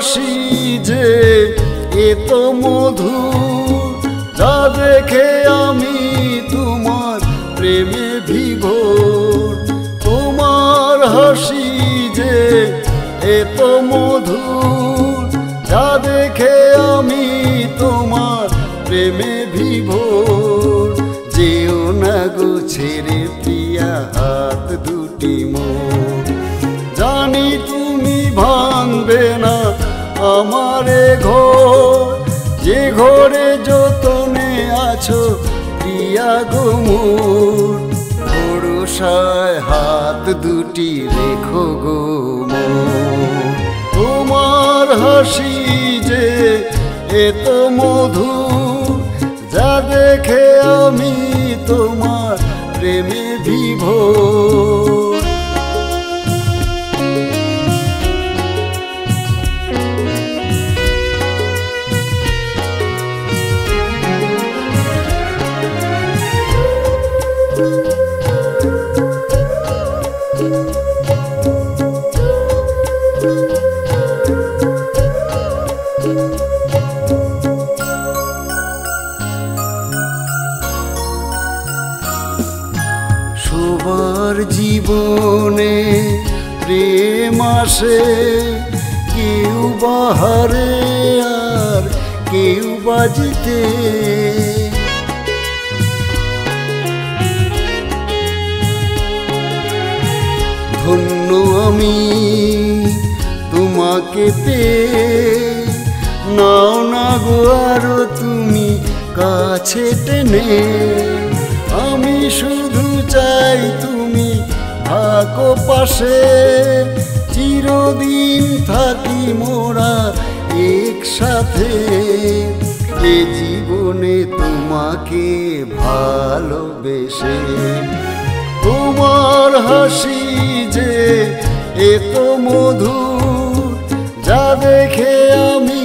হাসি যে এত মধু, যা দেখে আমি তোমার প্রেমে বিভোর। তোমার হাসি যে এত মধু, যা দেখে আমি তোমার প্রেমে বিভোর। যেও না গো ছেড়ে প্রিয়া হাত দুটি মোর, জানি তুমি ভাঙবে না আমারে ঘর, যে ঘরে যতনে আছো প্রিয়া গো মোর। ভরসায় হাত দুটি রেখো গো মোর। তোমার হাসি যে এত মধু, যা দেখে আমি তোমার প্রেমে বিভোর। সবার জীবনে প্রেম আসে, কেউ বাহারে আর কেউ বাজিতে। ধন্য আমি তোমাকে পেয়ে, নাও না গো আরো তুমি কাছে টেনে। আমি শুধু চাই তুমি থাকো পাশে, চিরদিন থাকি মোরা একসাথে। এ জীবনে তোমাকে ভালোবেসে, তোমার হাসি যে এত মধু, যা দেখে আমি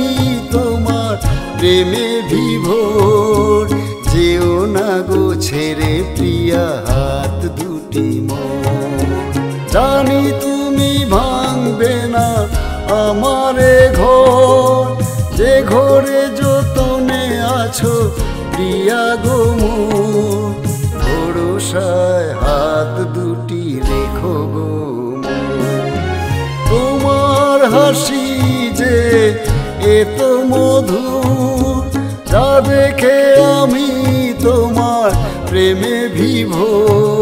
তোমার প্রেমে বিভোর। যেও না গো ছেড়ে প্রিয়া হাত দুটি মোর, জানি তুমি ভাঙবে না আমারে ঘর, যে ঘরে যতনে আছো প্রিয়া গো মোর। ভরসায় হাত দুটি রেখো গো মোর। তোমার হাসি যে এত মধু, যা দেখে আমি তোমার প্রেমে বিভোর।